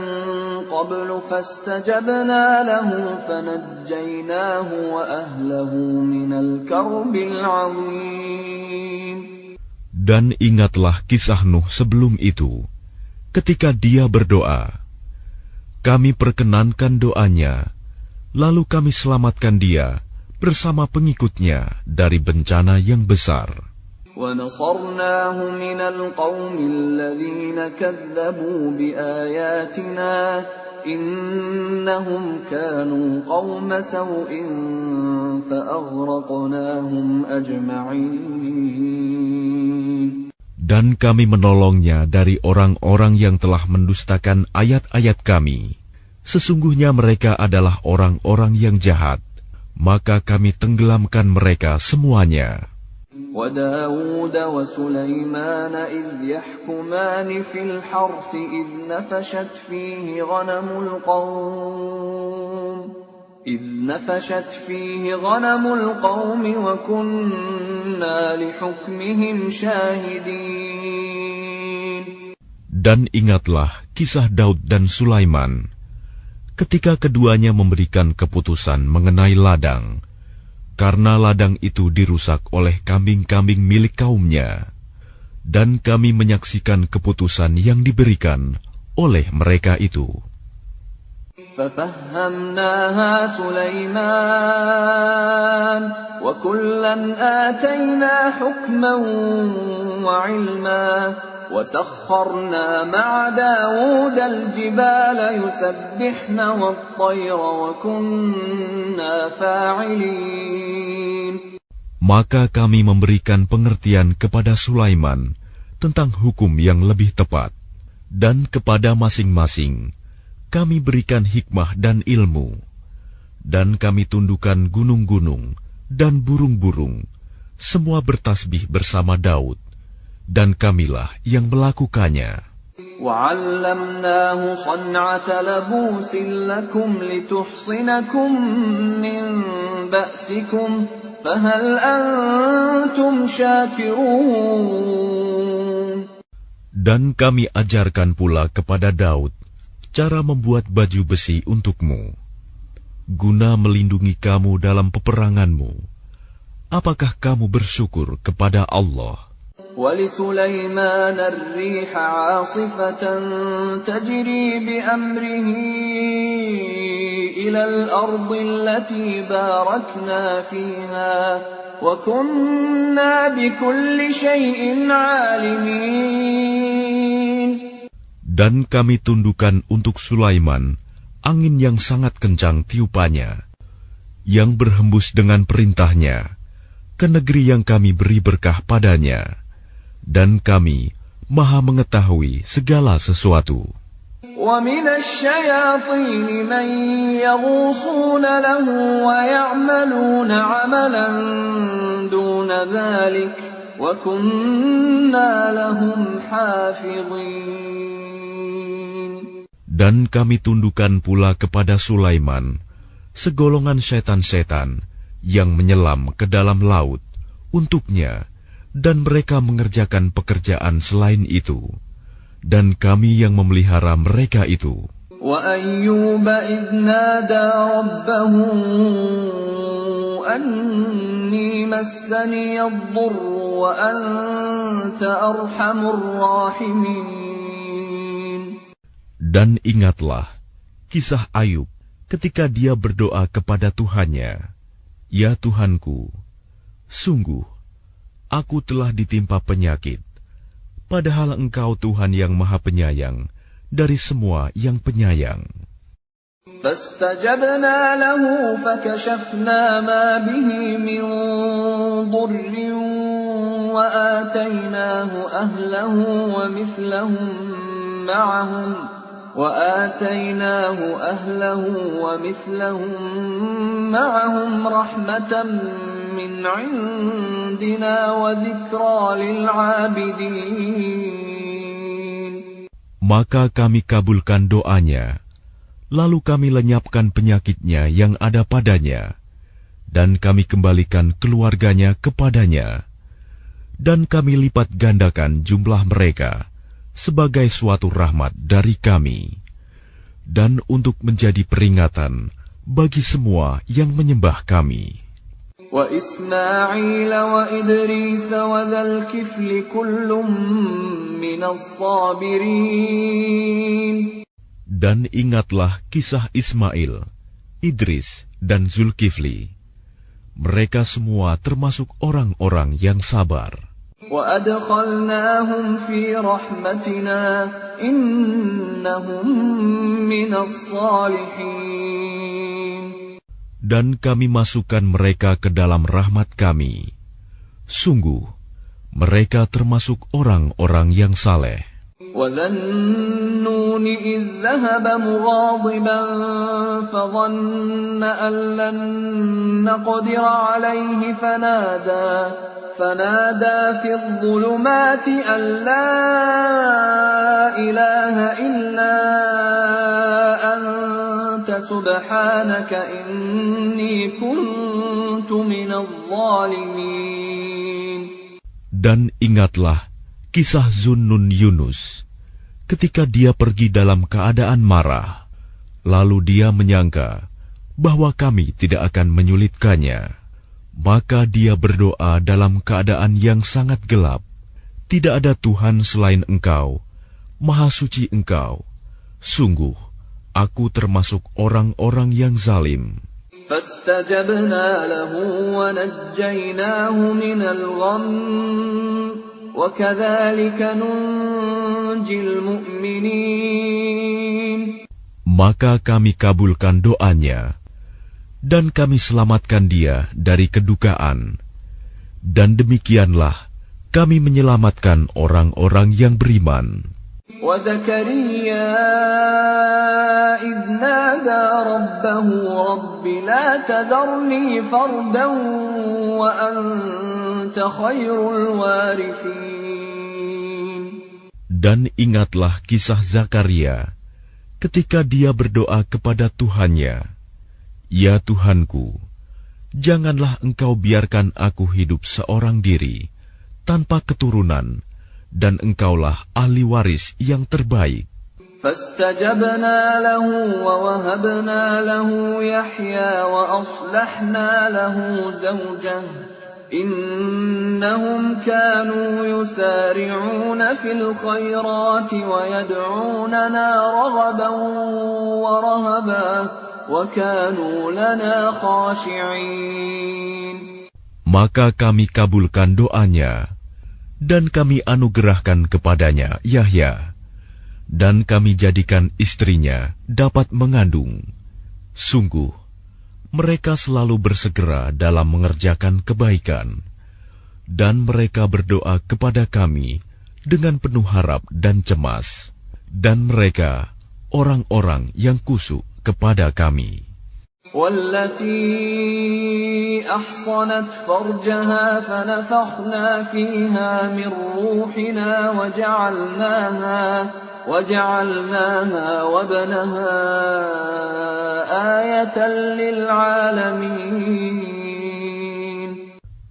Speaker 1: قَبْلُ فَاسْتَجَبْنَا لَهُ فَنَجَّيْنَاهُ وَأَهْلَهُ مِنَ الْكَرْبِ الْعَظِيمِ.
Speaker 2: Dan ingatlah kisah Nuh sebelum itu, ketika dia berdoa. Kami perkenankan doanya, lalu kami selamatkan dia bersama pengikutnya dari bencana yang besar.
Speaker 1: وَنَصَرْنَاهُ مِنَ الْقَوْمِ الَّذِينَ كَذَّبُوا بِآيَاتِنَا إِنَّهُمْ كَانُوا قَوْمَ سَوْءٍ فَأَغْرَقْنَاهُمْ أَجْمَعِينَ.
Speaker 2: Dan kami menolongnya dari orang-orang yang telah mendustakan ayat-ayat kami. Sesungguhnya mereka adalah orang-orang yang jahat, maka kami tenggelamkan mereka semuanya.
Speaker 1: وَدَاوُودَ وَسُلَيْمَانَ إِذْ يَحْكُمَانِ فِي الْحَرْثِ إِذْ نَفَشَتْ فِيهِ غَنَمُ الْقَوْمِ وَكُنَّا لِحُكْمِهِمْ شَاهِدِينَ.
Speaker 2: Dan ingatlah kisah Daud dan Sulaiman, ketika keduanya memberikan keputusan mengenai ladang, karena ladang itu dirusak oleh kambing-kambing milik kaumnya, dan kami menyaksikan keputusan yang diberikan oleh mereka itu.
Speaker 1: فَفَهَّمْنَاهَا سُلَيْمَانَ وَكُلًّا آتَيْنَا حُكْمًا وَعِلْمًا وَسَخَّرْنَا مَعَ دَاوُودَ الْجِبَالَ يُسَبِّحْنَ وَالطَّيْرَ وَكُنَّا فَاعِلِينَ.
Speaker 2: Maka kami memberikan pengertian kepada Sulaiman tentang hukum yang lebih tepat, dan kepada masing-masing kami berikan hikmah dan ilmu, dan kami tundukkan gunung-gunung dan burung-burung, semua bertasbih bersama Daud, dan kamilah yang melakukannya.
Speaker 1: وَعَلَّمْنَاهُ صَنْعَةَ لَبُوسٍ لَكُمْ لِتُحْصِنَكُمْ مِنْ بَأْسِكُمْ فَهَلْ أَنْتُمْ شَاكِرُونَ.
Speaker 2: Dan kami ajarkan pula kepada Daud cara membuat baju besi untukmu, guna melindungi kamu dalam peperanganmu. Apakah kamu bersyukur kepada Allah?
Speaker 1: وَلِسُلَيْمَانَ الرِّيحَ عَاصِفَةً تَجْرِي بِأَمْرِهِ إِلَى الْأَرْضِ الَّتِي بَارَكْنَا فِيهَا وَكُنَّا بِكُلِّ شَيْءٍ عَالِمِينَ.
Speaker 2: Dan kami tundukkan untuk Sulaiman angin yang sangat kencang tiupannya, yang berhembus dengan perintahnya ke negeri yang kami beri berkah padanya, dan kami Maha mengetahui segala sesuatu.
Speaker 1: وَمِنَ الشَّيَاطِينِ مَن يَغُوصُونَ لَهُ وَيَعْمَلُونَ عَمَلًا دُونَ ذَلِكَ وَكُنَّا لَهُمْ حَافِظِينَ.
Speaker 2: Dan kami tundukkan pula kepada Sulaiman segolongan setan-setan yang menyelam ke dalam laut untuknya, dan mereka mengerjakan pekerjaan selain itu, dan kami yang memelihara mereka itu.
Speaker 1: وَأَيُّوبَ إِذْ نَادَى رَبَّهُ أَنِّي مَسَّنِيَ الضُّرُّ وَأَنْتَ أَرْحَمُ الرَّاحِمِينَ.
Speaker 2: Dan ingatlah kisah Ayub ketika dia berdoa kepada Tuhannya, "Ya Tuhanku, sungguh aku telah ditimpa penyakit, padahal Engkau Tuhan yang Maha Penyayang dari semua yang penyayang."
Speaker 1: فَاسْتَجَبْنَا لَهُ فَكَشَفْنَا مَا بِهِ مِنْ ضُرٍّ وَآتَيْنَاهُ أَهْلَهُ وَمِثْلَهُمْ مَعَهُمْ رَحْمَةً مِنْ عِنْدِنَا وَذِكْرَى لِلْعَابِدِينَ.
Speaker 2: Maka kami kabulkan doanya, lalu kami lenyapkan penyakitnya yang ada padanya, dan kami kembalikan keluarganya kepadanya, dan kami lipat gandakan jumlah mereka sebagai suatu rahmat dari kami, dan untuk menjadi peringatan bagi semua yang menyembah kami.
Speaker 1: وإسماعيل وإدريس وذا الكفل كل من الصابرين.
Speaker 2: Dan ingatlah kisah Ismail, Idris, dan Zulkifli. Mereka semua termasuk orang-orang yang sabar.
Speaker 1: وَأَدْخَلْنَاهُمْ فِي رَحْمَتِنَا إِنَّهُمْ مِنَ الصَّالِحِينَ.
Speaker 2: Dan kami masukkan mereka ke dalam rahmat kami. Sungguh, mereka termasuk orang-orang yang saleh.
Speaker 1: وَذَا النُّونِ إِذ ذَّهَبَ مُغَاضِبًا فَظَنَّ أَن لَّن نَّقْدِرَ عَلَيْهِ فنادى في الظلمات أن لا إله إلا أنت سبحانك إني كنت من الظالمين.
Speaker 2: Dan ingatlah kisah Zunnun Yunus ketika dia pergi dalam keadaan marah, lalu dia menyangka bahwa kami tidak akan menyulitkannya. Maka dia berdoa dalam keadaan yang sangat gelap. Tidak ada Tuhan selain Engkau, Maha Suci Engkau. Sungguh, aku termasuk orang-orang yang zalim.
Speaker 1: فَاسْتَجَبْنَا لَهُ وَنَجَّيْنَاهُ مِنَ الْغَمِّ وَكَذَلِكَ نُنْجِي الْمُؤْمِنِينَ.
Speaker 2: Maka kami kabulkan doanya, dan kami selamatkan dia dari kedukaan. Dan demikianlah kami menyelamatkan orang-orang yang beriman.
Speaker 1: وَزَكَرِيَّا إِذْ نَادَى رَبَّهُ رَبِّ لَا تَذَرْنِي فَرْدًا وَأَنْتَ خَيْرُ الْوَارِثِينَ.
Speaker 2: Dan ingatlah kisah Zakaria ketika dia berdoa kepada Tuhannya, Ya Tuhanku, janganlah Engkau biarkan aku hidup seorang diri, tanpa keturunan, dan Engkaulah ahli waris yang terbaik.
Speaker 1: فَاسْتَجَبْنَا لَهُ وَوَهَبْنَا لَهُ يَحْيَى وَأَصْلَحْنَا لَهُ زَوْجَهُ إِنَّهُمْ كَانُوا يُسَارِعُونَ فِي الْخَيْرَاتِ وَيَدْعُونَنَا رَغَبًا وَرَهَبًا وَكَانُوا لَنَا خَاشِعِينَ.
Speaker 2: Maka kami kabulkan doanya, dan kami anugerahkan kepadanya Yahya, dan kami jadikan istrinya dapat mengandung. Sungguh, mereka selalu bersegera dalam mengerjakan kebaikan, dan mereka berdoa kepada kami dengan penuh harap dan cemas, dan mereka orang-orang yang kusuk kepada kami.
Speaker 1: وَالَّتِي أَحْصَنَتْ فَرْجَهَا فَنَفَخْنَا فِيهَا مِنْ رُوحِنَا وَجَعَلْنَاهَا وَابْنَهَا آيَةً لِلْعَالَمِينَ.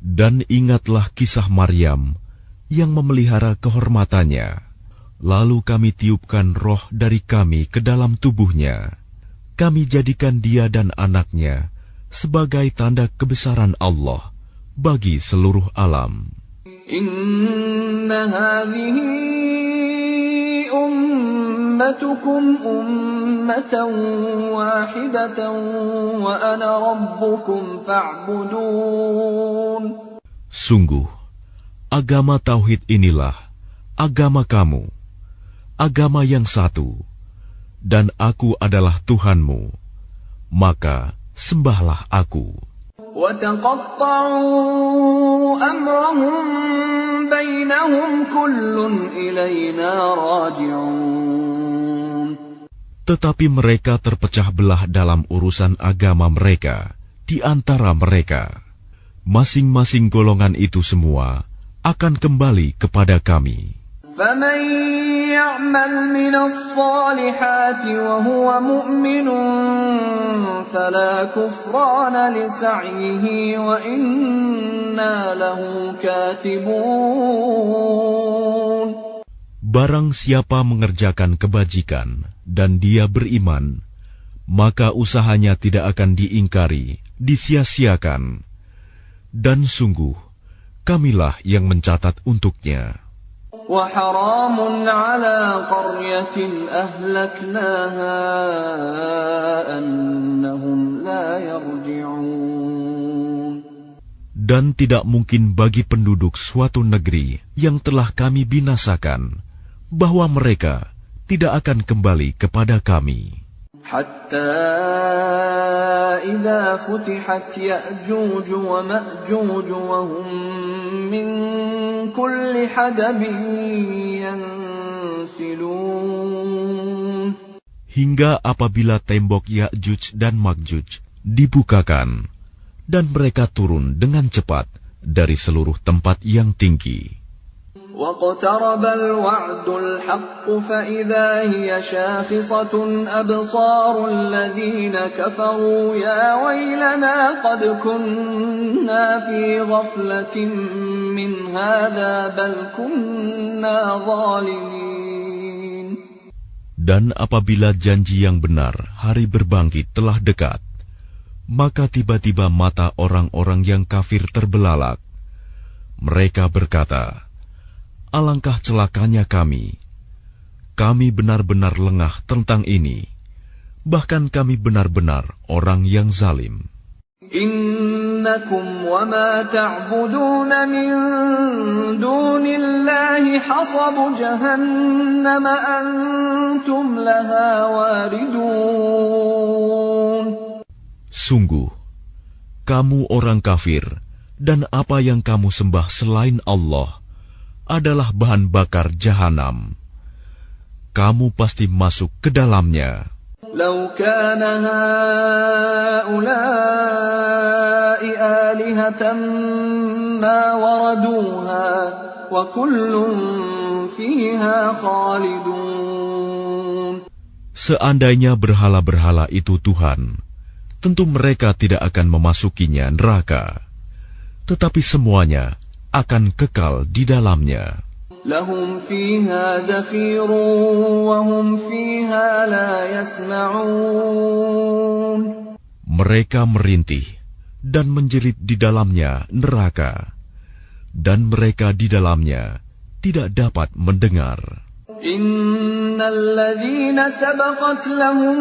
Speaker 2: Dan ingatlah kisah Maryam yang memelihara kehormatannya. Lalu kami tiupkan roh dari kami ke dalam tubuhnya. Kami jadikan dia dan anaknya sebagai tanda kebesaran Allah bagi seluruh alam.
Speaker 1: Inna hadhihi ummatukum ummatan wahidatan wa ana rabbukum fa'budun.
Speaker 2: Sungguh, agama tauhid inilah agama kamu, agama yang satu, dan aku adalah Tuhanmu, maka sembahlah aku.
Speaker 1: وَتَقَطَّعُوا أَمْرَهُمْ بَيْنَهُمْ كُلٌّ إِلَيْنَا رَاجِعُونَ.
Speaker 2: Tetapi mereka terpecah belah dalam urusan agama mereka di antara mereka. Masing-masing golongan itu semua akan kembali kepada kami.
Speaker 1: فَمَنْ يَعْمَلْ مِنَ الصَّالِحَاتِ وَهُوَ مُؤْمِنٌ فَلَا كُفْرَانَ لِسَعْيِهِ وَإِنَّا لَهُ كَاتِبُونَ.
Speaker 2: Barang siapa mengerjakan kebajikan dan dia beriman, maka usahanya tidak akan diingkari, disia-siakan. Dan sungguh, kamilah yang mencatat untuknya.
Speaker 1: وحرام على قرية أهلكناها أنهم لا يرجعون.
Speaker 2: Dan tidak mungkin bagi penduduk suatu negeri yang telah kami binasakan, bahwa mereka tidak akan kembali kepada kami.
Speaker 1: حتى إذا فتحت يأجوج ومأجوج وهم من كل حدب ينسلون.
Speaker 2: Hingga apabila tembok Ya'juj dan Ma'juj dibukakan, dan mereka turun dengan cepat dari seluruh tempat yang tinggi.
Speaker 1: واقترب الوعد الحق فإذا هي شاخصة أبصار الذين كفروا يا ويلنا قد كنا في غفلة من هذا بل كنا ظالمين.
Speaker 2: Dan apabila janji yang benar, hari berbangkit telah dekat, maka tiba-tiba mata orang-orang yang kafir terbelalak. Mereka berkata, alangkah celakanya kami. Kami benar-benar lengah tentang ini. Bahkan kami benar-benar orang yang zalim.
Speaker 1: Innakum wa ma ta'budun min dunillahi hasabu jahannam antum laha waridun.
Speaker 2: Sungguh, kamu orang kafir, dan apa yang kamu sembah selain Allah adalah bahan bakar jahanam. Kamu pasti masuk ke dalamnya.
Speaker 1: Lau kana haula'i alihatan ma waraduha wa kullun fiha khalidun.
Speaker 2: Seandainya berhala-berhala itu Tuhan, tentu mereka tidak akan memasukinya neraka. Tetapi semuanya akan kekal di dalamnya.
Speaker 1: Lahum fiha zafirun wa hum fiha la yasma'un.
Speaker 2: Mereka merintih dan menjerit di dalamnya neraka, dan mereka di dalamnya tidak dapat mendengar.
Speaker 1: Innal ladzina sabaqat lahum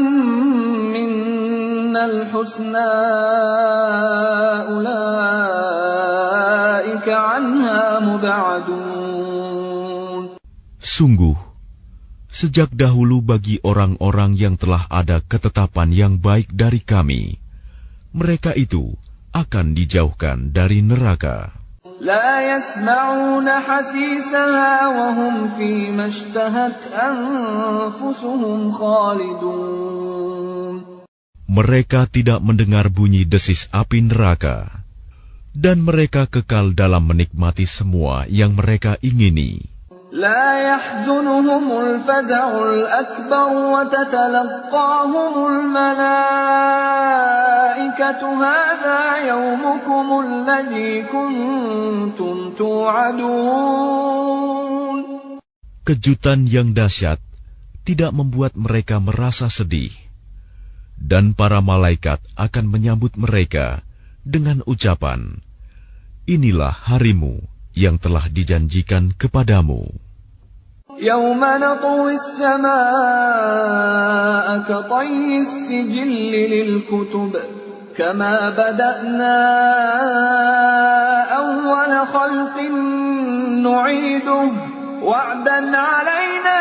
Speaker 1: minnal husna ulaika anha mub'adun.
Speaker 2: Sungguh, sejak dahulu bagi orang-orang yang telah ada ketetapan yang baik dari kami, mereka itu akan dijauhkan dari neraka.
Speaker 1: La yasma'una hasisaha wa hum fi mashtahat anfusuhum khalidun.
Speaker 2: Mereka tidak mendengar bunyi desis api neraka, dan mereka kekal dalam menikmati semua yang mereka ingini.
Speaker 1: La yahzunuhumul faza'ul akbar wa tatalaqahumul malaikatu hadha yawmukumul ladzi kuntum tu'adun.
Speaker 2: Kejutan yang dahsyat tidak membuat mereka merasa sedih, dan para malaikat akan menyambut mereka dengan ucapan, inilah harimu yang telah dijanjikan kepadamu.
Speaker 1: Yawma natwi as-samaa'a katayyi as-sijilli lil-kutub kama bada'na awwala khalqin nu'iduhu wa'dan 'alaina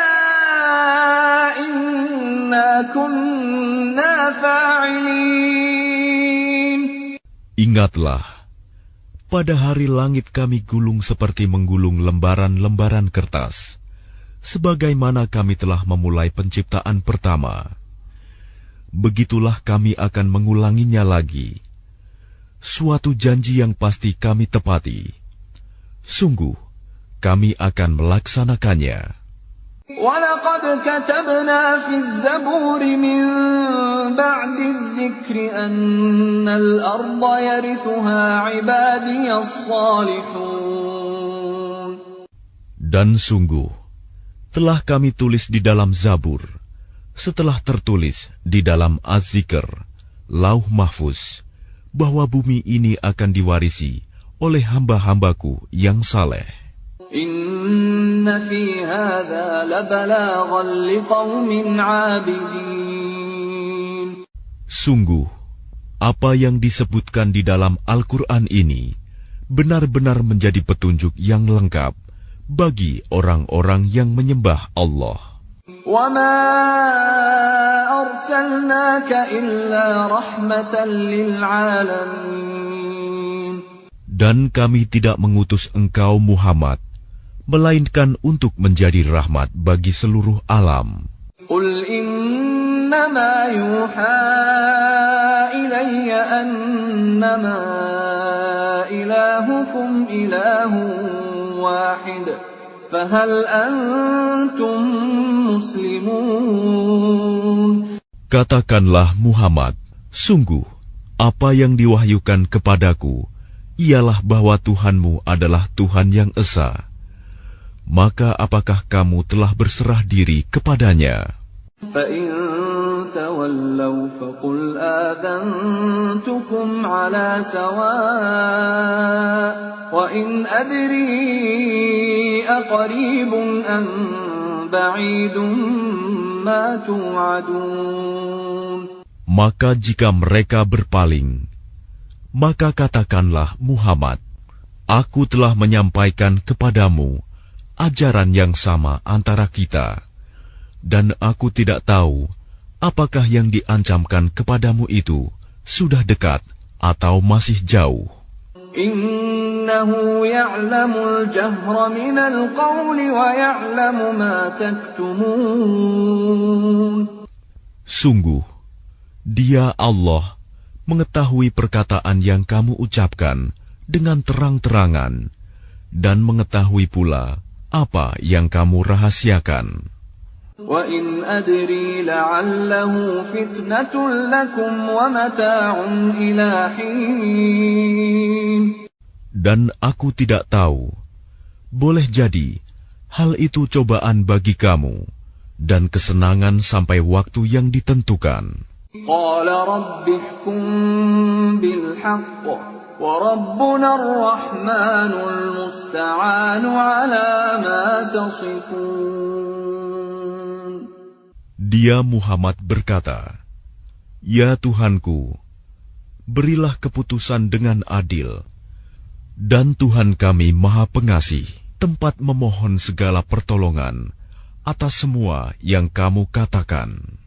Speaker 1: inna kunna fa'ilin. Ingatlah, pada hari langit kami gulung seperti menggulung lembaran-lembaran kertas, sebagaimana kami telah memulai penciptaan pertama. Begitulah kami akan mengulanginya lagi. Suatu janji yang pasti kami tepati. Sungguh, kami akan melaksanakannya. وَلَقَدْ كَتَبْنَا فِي الزَّبُورِ مِنْ بَعْدِ الذِّكْرِ أَنَّ الْأَرْضَ يَرِثُهَا عِبَادِيَ الصَّالِحُونَ. Dan sungguh, telah kami tulis di dalam Zabur, setelah tertulis di dalam Az-Zikr, Lauh Mahfuz, bahwa bumi ini akan diwarisi
Speaker 2: oleh hamba-hambaku yang saleh.
Speaker 3: Inna fi hadza labalaghan liqaumin 'abidin.
Speaker 2: Sungguh, apa yang disebutkan di dalam Al-Quran ini benar-benar menjadi petunjuk yang lengkap bagi orang-orang yang menyembah Allah.
Speaker 3: Wa ma arsalnaka illa rahmatan lil 'alamin.
Speaker 2: Dan kami tidak mengutus engkau Muhammad melainkan untuk menjadi rahmat bagi seluruh alam.
Speaker 3: Qul innama yuha ilayya annama ilahukum ilahun wahid, fahal antum muslimun.
Speaker 2: Katakanlah Muhammad, sungguh apa yang diwahyukan kepadaku ialah bahwa Tuhanmu adalah Tuhan yang esa. Maka apakah kamu telah berserah diri kepadanya?
Speaker 3: فَإِن تَوَلَّوْا فَقُلْ آذَنْتُكُمْ عَلَى سَوَاءٍ وَإِنْ أَدْرِي أَقَرِيبٌ أَمْ بَعِيدٌ مَا تُوعَدُونَ.
Speaker 2: Maka jika mereka berpaling, maka katakanlah Muhammad, aku telah menyampaikan kepadamu ajaran yang sama antara kita, dan aku tidak tahu apakah yang diancamkan kepadamu itu sudah dekat atau masih jauh.
Speaker 3: Innahu ya'lamul jahra minal qawli wa ya'lamu ma taktumun.
Speaker 2: Sungguh, Dia Allah mengetahui perkataan yang kamu ucapkan dengan terang-terangan dan mengetahui pula apa yang kamu rahasiakan.
Speaker 3: Wa in adri la'allahu fitnatun lakum wa mata'un ila hin.
Speaker 2: Dan aku tidak tahu, boleh jadi hal itu cobaan bagi kamu dan kesenangan sampai waktu yang ditentukan.
Speaker 3: Qala rabbi ihkum bil haqq wa rabbuna ar-rahmanul musta'anu ala ma tasifun.
Speaker 2: Dia Muhammad berkata, Ya Tuhanku, berilah keputusan dengan adil, dan Tuhan kami Maha Pengasih, tempat memohon segala pertolongan atas semua yang kamu katakan.